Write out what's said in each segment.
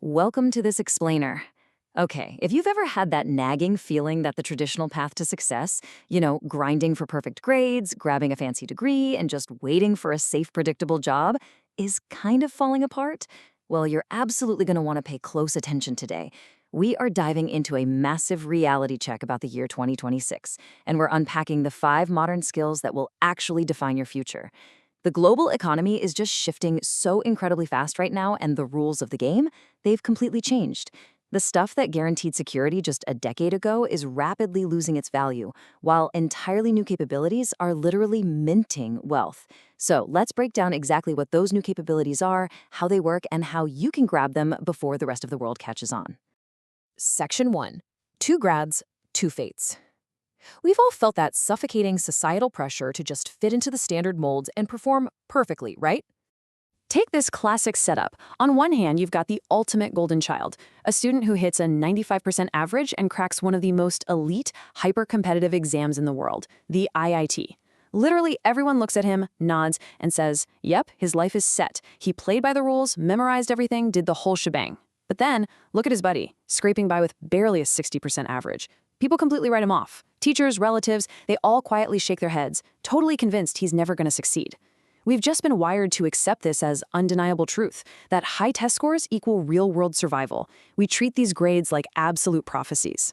Welcome to this explainer. Okay, if you've ever had that nagging feeling that the traditional path to success, grinding for perfect grades, grabbing a fancy degree, and just waiting for a safe, predictable job, is kind of falling apart, well, you're absolutely going to want to pay close attention today. We are diving into a massive reality check about the year 2026, and we're unpacking the 5 modern skills that will actually define your future. The global economy is just shifting so incredibly fast right now, and the rules of the game, they've completely changed. The stuff that guaranteed security just a decade ago is rapidly losing its value, while entirely new capabilities are literally minting wealth. So let's break down exactly what those new capabilities are, how they work, and how you can grab them before the rest of the world catches on. Section 1. 2 grads, 2 fates. We've all felt that suffocating societal pressure to just fit into the standard molds and perform perfectly, right? Take this classic setup. On one hand, you've got the ultimate golden child, a student who hits a 95% average and cracks one of the most elite, hyper-competitive exams in the world, the IIT. Literally, everyone looks at him, nods, and says, yep, his life is set. He played by the rules, memorized everything, did the whole shebang. But then, look at his buddy, scraping by with barely a 60% average. People completely write him off. Teachers, relatives, they all quietly shake their heads, totally convinced he's never going to succeed. We've just been wired to accept this as undeniable truth, that high test scores equal real-world survival. We treat these grades like absolute prophecies.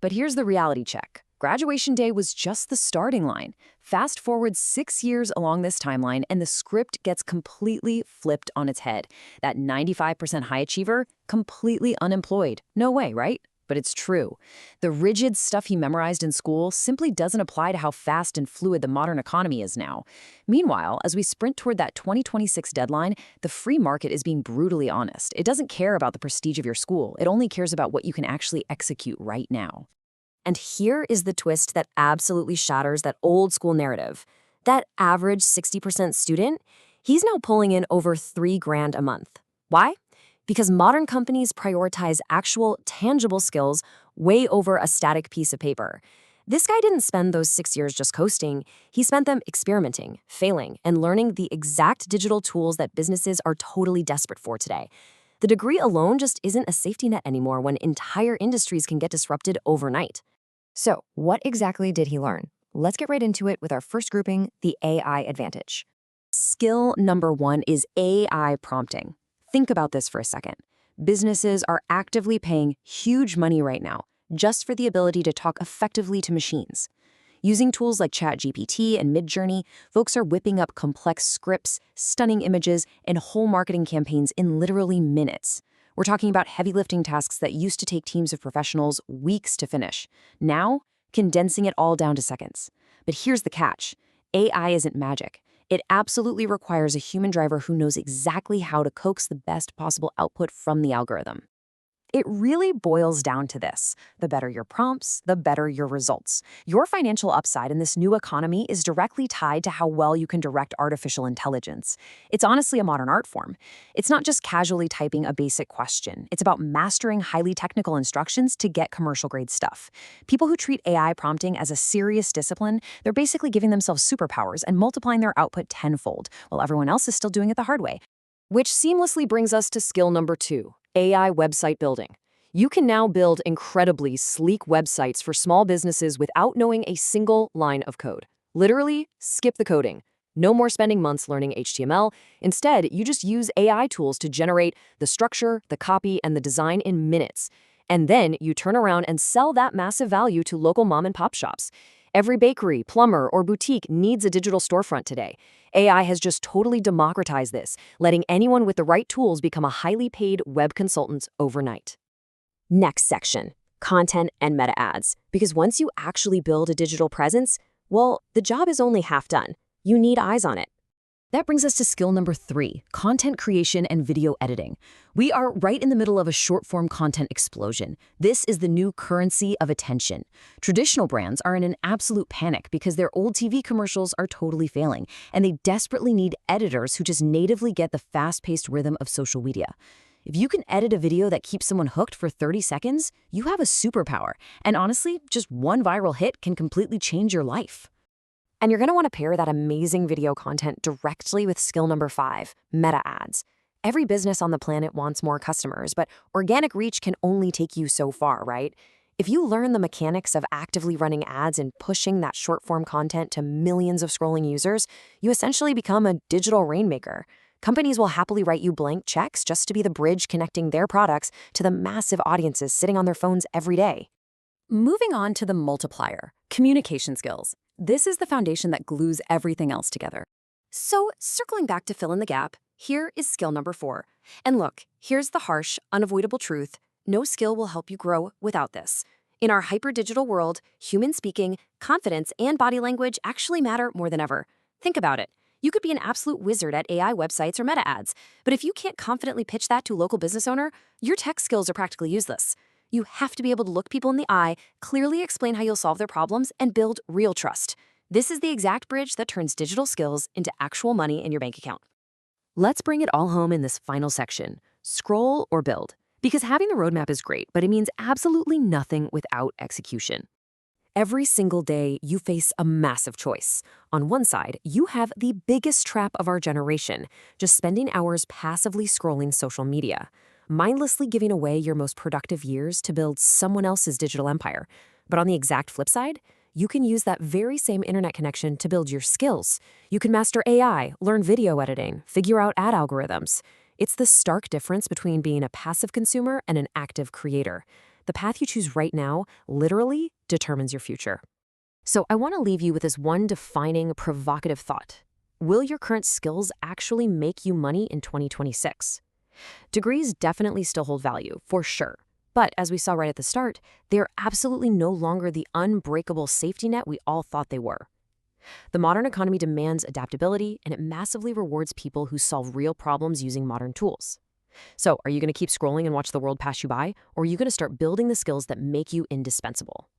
But here's the reality check. Graduation day was just the starting line. Fast forward 6 years along this timeline, and the script gets completely flipped on its head. That 95% high achiever, completely unemployed. No way, right? But it's true. The rigid stuff he memorized in school simply doesn't apply to how fast and fluid the modern economy is now. Meanwhile, as we sprint toward that 2026 deadline, the free market is being brutally honest. It doesn't care about the prestige of your school. It only cares about what you can actually execute right now. And here is the twist that absolutely shatters that old school narrative. That average 60% student, he's now pulling in over $3 grand a month. Why? Because modern companies prioritize actual, tangible skills way over a static piece of paper. This guy didn't spend those 6 years just coasting. He spent them experimenting, failing, and learning the exact digital tools that businesses are totally desperate for today. The degree alone just isn't a safety net anymore when entire industries can get disrupted overnight. So, what exactly did he learn? Let's get right into it with our first grouping, the AI advantage. Skill number 1 is AI prompting. Think about this for a second. Businesses are actively paying huge money right now just for the ability to talk effectively to machines. Using tools like ChatGPT and Midjourney, folks are whipping up complex scripts, stunning images, and whole marketing campaigns in literally minutes. We're talking about heavy lifting tasks that used to take teams of professionals weeks to finish. Now, condensing it all down to seconds. But here's the catch. AI isn't magic. It absolutely requires a human driver who knows exactly how to coax the best possible output from the algorithm. It really boils down to this. The better your prompts, the better your results. Your financial upside in this new economy is directly tied to how well you can direct artificial intelligence. It's honestly a modern art form. It's not just casually typing a basic question. It's about mastering highly technical instructions to get commercial-grade stuff. People who treat AI prompting as a serious discipline, they're basically giving themselves superpowers and multiplying their output tenfold, while everyone else is still doing it the hard way. Which seamlessly brings us to skill number 2. AI website building. You can now build incredibly sleek websites for small businesses without knowing a single line of code. Literally, skip the coding. No more spending months learning HTML. Instead, you just use AI tools to generate the structure, the copy, and the design in minutes. And then you turn around and sell that massive value to local mom and pop shops. Every bakery, plumber, or boutique needs a digital storefront today. AI has just totally democratized this, letting anyone with the right tools become a highly paid web consultant overnight. Next section, content and meta ads. Because once you actually build a digital presence, well, the job is only half done. You need eyes on it. That brings us to skill number 3, content creation and video editing. We are right in the middle of a short-form content explosion. This is the new currency of attention. Traditional brands are in an absolute panic because their old TV commercials are totally failing, and they desperately need editors who just natively get the fast-paced rhythm of social media. If you can edit a video that keeps someone hooked for 30 seconds, you have a superpower. And honestly, just one viral hit can completely change your life. And you're going to want to pair that amazing video content directly with skill number 5, meta ads. Every business on the planet wants more customers, but organic reach can only take you so far, right? If you learn the mechanics of actively running ads and pushing that short-form content to millions of scrolling users, you essentially become a digital rainmaker. Companies will happily write you blank checks just to be the bridge connecting their products to the massive audiences sitting on their phones every day. Moving on to the multiplier, communication skills. This is the foundation that glues everything else together. So, circling back to fill in the gap, here is skill number 4. And look, here's the harsh, unavoidable truth. No skill will help you grow without this. In our hyper-digital world, human speaking, confidence, and body language actually matter more than ever. Think about it. You could be an absolute wizard at AI websites or meta ads, but if you can't confidently pitch that to a local business owner, your tech skills are practically useless. You have to be able to look people in the eye, clearly explain how you'll solve their problems, and build real trust. This is the exact bridge that turns digital skills into actual money in your bank account. Let's bring it all home in this final section, scroll or build. Because having the roadmap is great, but it means absolutely nothing without execution. Every single day, you face a massive choice. On one side, you have the biggest trap of our generation, just spending hours passively scrolling social media, mindlessly giving away your most productive years to build someone else's digital empire. But on the exact flip side, you can use that very same internet connection to build your skills. You can master AI, learn video editing, figure out ad algorithms. It's the stark difference between being a passive consumer and an active creator. The path you choose right now literally determines your future. So I want to leave you with this one defining, provocative thought. Will your current skills actually make you money in 2026? Degrees definitely still hold value, for sure. But as we saw right at the start, they are absolutely no longer the unbreakable safety net we all thought they were. The modern economy demands adaptability, and it massively rewards people who solve real problems using modern tools. So, are you going to keep scrolling and watch the world pass you by, or are you going to start building the skills that make you indispensable?